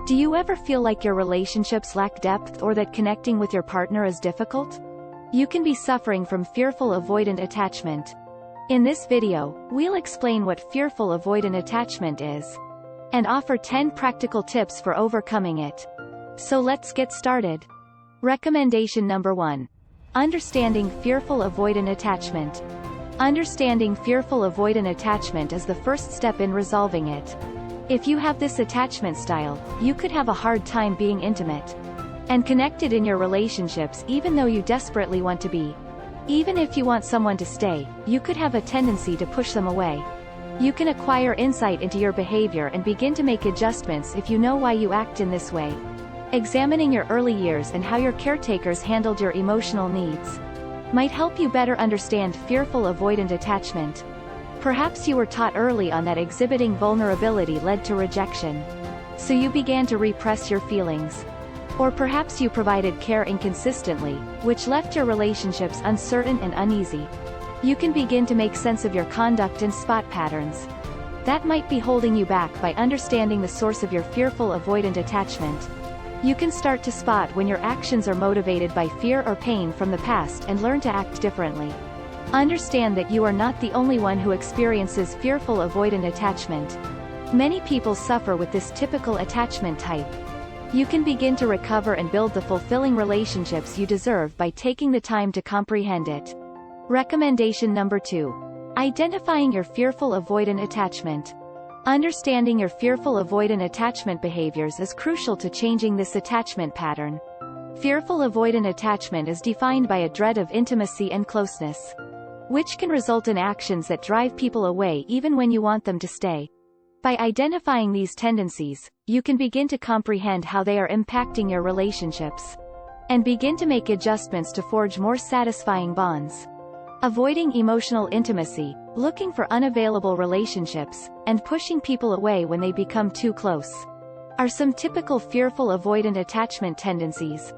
Do you ever feel like your relationships lack depth or that connecting with your partner is difficult? You can be suffering from fearful avoidant attachment. In this video, we'll explain what fearful avoidant attachment is and offer 10 practical tips for overcoming it. So let's get started. Recommendation number 1. Understanding fearful avoidant attachment. Understanding fearful avoidant attachment is the first step in resolving it. If you have this attachment style, you could have a hard time being intimate and connected in your relationships even though you desperately want to be. Even if you want someone to stay, you could have a tendency to push them away. You can acquire insight into your behavior and begin to make adjustments if you know why you act in this way. Examining your early years and how your caretakers handled your emotional needs might help you better understand fearful avoidant attachment. Perhaps you were taught early on that exhibiting vulnerability led to rejection, so you began to repress your feelings. Or perhaps you provided care inconsistently, which left your relationships uncertain and uneasy. You can begin to make sense of your conduct and spot patterns that might be holding you back. By understanding the source of your fearful avoidant attachment, you can start to spot when your actions are motivated by fear or pain from the past and learn to act differently. Understand that you are not the only one who experiences fearful avoidant attachment. Many people suffer with this typical attachment type. You can begin to recover and build the fulfilling relationships you deserve by taking the time to comprehend it. Recommendation number 2. Identifying your fearful avoidant attachment. Understanding your fearful avoidant attachment behaviors is crucial to changing this attachment pattern. Fearful avoidant attachment is defined by a dread of intimacy and closeness, which can result in actions that drive people away even when you want them to stay. By identifying these tendencies, you can begin to comprehend how they are impacting your relationships and begin to make adjustments to forge more satisfying bonds. Avoiding emotional intimacy, looking for unavailable relationships, and pushing people away when they become too close are some typical fearful avoidant attachment tendencies.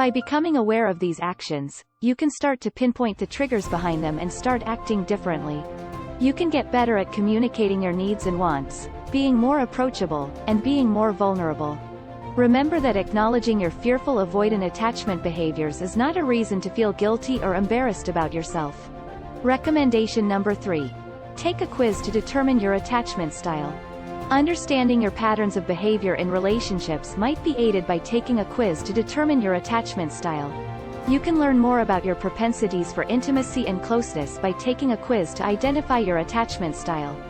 By becoming aware of these actions, you can start to pinpoint the triggers behind them and start acting differently. You can get better at communicating your needs and wants, being more approachable, and being more vulnerable. Remember that acknowledging your fearful avoidant attachment behaviors is not a reason to feel guilty or embarrassed about yourself. Recommendation number 3. Take a quiz to determine your attachment style. Understanding your patterns of behavior in relationships might be aided by taking a quiz to determine your attachment style. You can learn more about your propensities for intimacy and closeness by taking a quiz to identify your attachment style.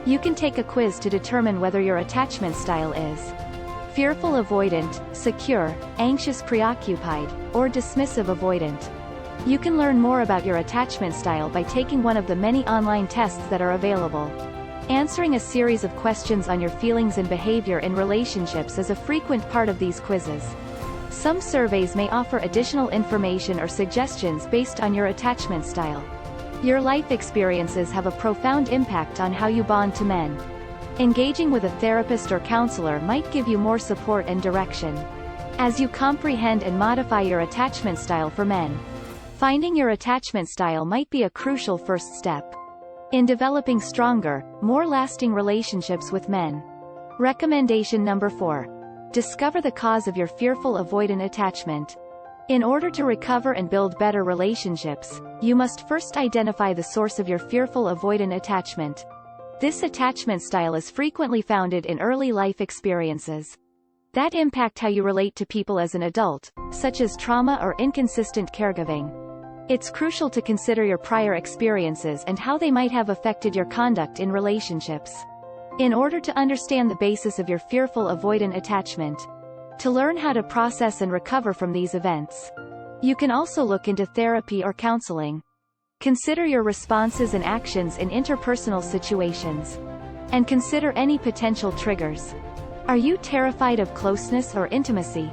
You can take a quiz to determine whether your attachment style is fearful avoidant, secure, anxious preoccupied, or dismissive avoidant. You can learn more about your attachment style by taking one of the many online tests that are available. Answering a series of questions on your feelings and behavior in relationships is a frequent part of these quizzes. Some surveys may offer additional information or suggestions based on your attachment style. Your life experiences have a profound impact on how you bond to men. Engaging with a therapist or counselor might give you more support and direction as you comprehend and modify your attachment style for men. Finding your attachment style might be a crucial first step in developing stronger, more lasting relationships with men. Recommendation number 4. Discover the cause of your fearful avoidant attachment. In order to recover and build better relationships, you must first identify the source of your fearful avoidant attachment. This attachment style is frequently founded in early life experiences that impact how you relate to people as an adult, such as trauma or inconsistent caregiving. It's crucial to consider your prior experiences and how they might have affected your conduct in relationships in order to understand the basis of your fearful avoidant attachment. To learn how to process and recover from these events, you can also look into therapy or counseling. Consider your responses and actions in interpersonal situations, and consider any potential triggers. Are you terrified of closeness or intimacy?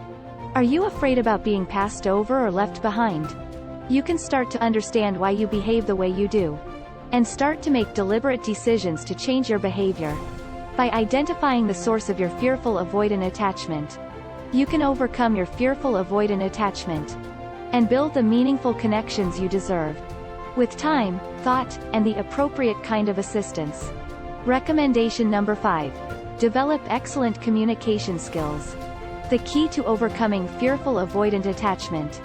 Are you afraid about being passed over or left behind? You can start to understand why you behave the way you do, and start to make deliberate decisions to change your behavior. By identifying the source of your fearful avoidant attachment, you can overcome your fearful avoidant attachment and build the meaningful connections you deserve. With time, thought, and the appropriate kind of assistance. Recommendation number 5. Develop excellent communication skills. the key to overcoming fearful avoidant attachment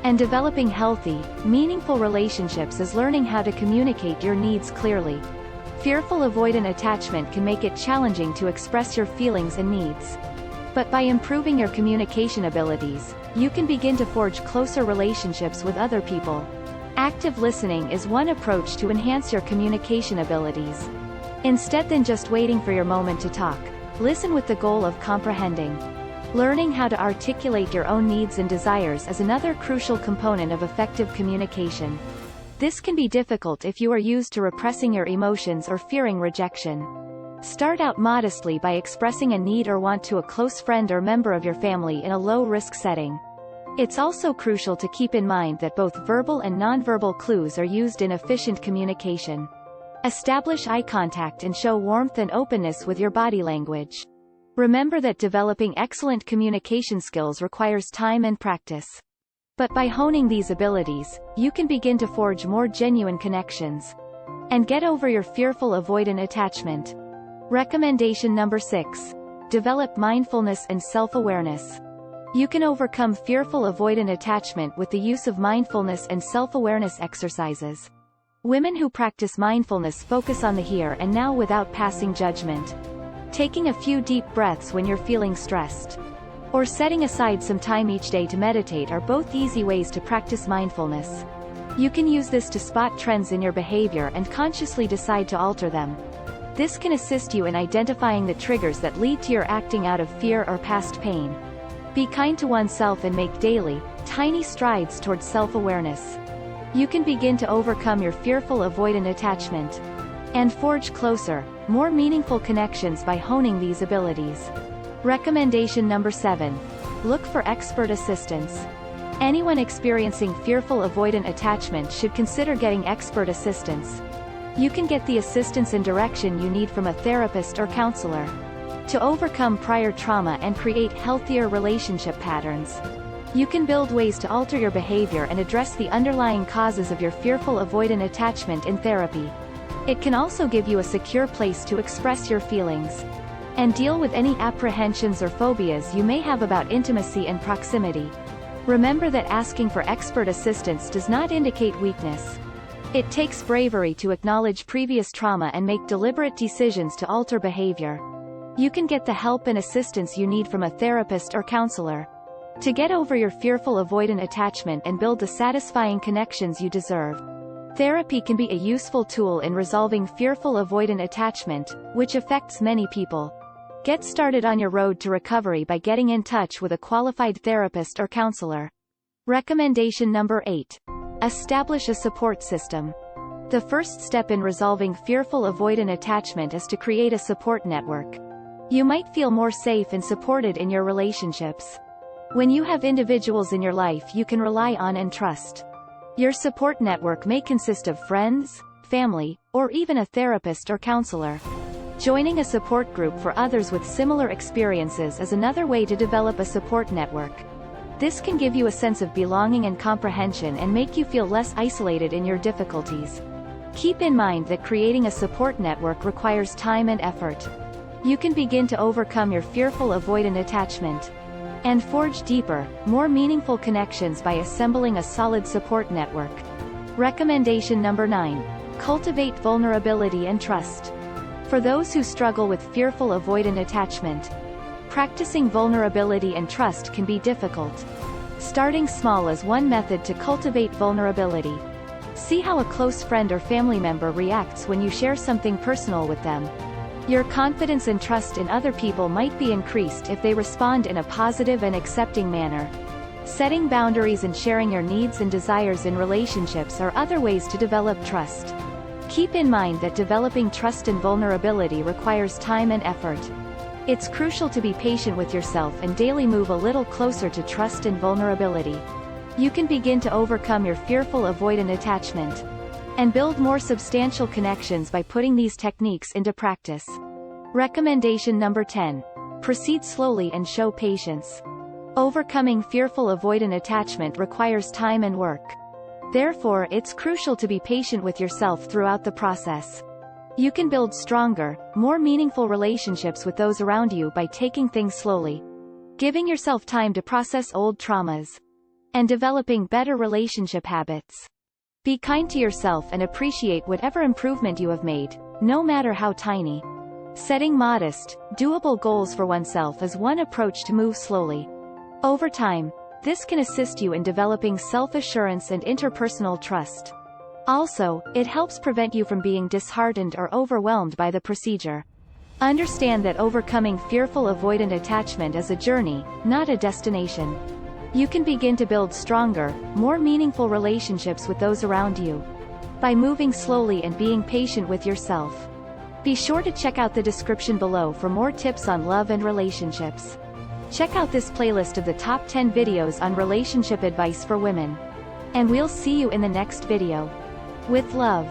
and developing healthy, meaningful relationships is learning how to communicate your needs clearly. Fearful avoidant attachment can make it challenging to express your feelings and needs. But by improving your communication abilities, you can begin to forge closer relationships with other people. Active listening is one approach to enhance your communication abilities. Instead than just waiting for your moment to talk, listen with the goal of comprehending. Learning how to articulate your own needs and desires is another crucial component of effective communication. This can be difficult if you are used to repressing your emotions or fearing rejection. Start out modestly by expressing a need or want to a close friend or member of your family in a low-risk setting. It's also crucial to keep in mind that both verbal and nonverbal clues are used in efficient communication. Establish eye contact and show warmth and openness with your body language. Remember that developing excellent communication skills requires time and practice. But by honing these abilities, you can begin to forge more genuine connections and get over your fearful avoidant attachment. Recommendation number 6. Develop mindfulness and self-awareness. You can overcome fearful avoidant attachment with the use of mindfulness and self-awareness exercises. Women who practice mindfulness focus on the here and now without passing judgment. Taking a few deep breaths when you're feeling stressed, or setting aside some time each day to meditate are both easy ways to practice mindfulness. You can use this to spot trends in your behavior and consciously decide to alter them. This can assist you in identifying the triggers that lead to your acting out of fear or past pain. Be kind to oneself and make daily, tiny strides towards self-awareness. You can begin to overcome your fearful avoidant attachment and forge closer, more meaningful connections by honing these abilities. Recommendation number 7. Look for expert assistance. Anyone experiencing fearful avoidant attachment should consider getting expert assistance. You can get the assistance and direction you need from a therapist or counselor to overcome prior trauma and create healthier relationship patterns. You can build ways to alter your behavior and address the underlying causes of your fearful avoidant attachment in therapy. It can also give you a secure place to express your feelings and deal with any apprehensions or phobias you may have about intimacy and proximity. Remember that asking for expert assistance does not indicate weakness. It takes bravery to acknowledge previous trauma and make deliberate decisions to alter behavior. You can get the help and assistance you need from a therapist or counselor to get over your fearful avoidant attachment and build the satisfying connections you deserve. Therapy can be a useful tool in resolving fearful avoidant attachment, which affects many people. Get started on your road to recovery by getting in touch with a qualified therapist or counselor. Recommendation number 8. Establish a support system. The first step in resolving fearful avoidant attachment is to create a support network. You might feel more safe and supported in your relationships when you have individuals in your life you can rely on and trust. Your support network may consist of friends, family, or even a therapist or counselor. Joining a support group for others with similar experiences is another way to develop a support network. This can give you a sense of belonging and comprehension and make you feel less isolated in your difficulties. Keep in mind that creating a support network requires time and effort. You can begin to overcome your fearful avoidant attachment and forge deeper, more meaningful connections by assembling a solid support network. Recommendation number 9. Cultivate vulnerability and trust. For those who struggle with fearful avoidant attachment, practicing vulnerability and trust can be difficult. Starting small is one method to cultivate vulnerability. See how a close friend or family member reacts when you share something personal with them. Your confidence and trust in other people might be increased if they respond in a positive and accepting manner. Setting boundaries and sharing your needs and desires in relationships are other ways to develop trust. Keep in mind that developing trust and vulnerability requires time and effort. It's crucial to be patient with yourself and daily move a little closer to trust and vulnerability. You can begin to overcome your fearful avoidant attachment and build more substantial connections by putting these techniques into practice. Recommendation number 10. Proceed slowly and show patience. Overcoming fearful avoidant attachment requires time and work. Therefore, it's crucial to be patient with yourself throughout the process. You can build stronger, more meaningful relationships with those around you by taking things slowly. giving yourself time to process old traumas, and developing better relationship habits. Be kind to yourself and appreciate whatever improvement you have made, no matter how tiny. Setting modest, doable goals for oneself is one approach to move slowly. Over time, this can assist you in developing self-assurance and interpersonal trust. Also, it helps prevent you from being disheartened or overwhelmed by the procedure. Understand that overcoming fearful avoidant attachment is a journey, not a destination. You can begin to build stronger, more meaningful relationships with those around you by moving slowly and being patient with yourself. Be sure to check out the description below for more tips on love and relationships. Check out this playlist of the top 10 videos on relationship advice for women. And we'll see you in the next video. With love.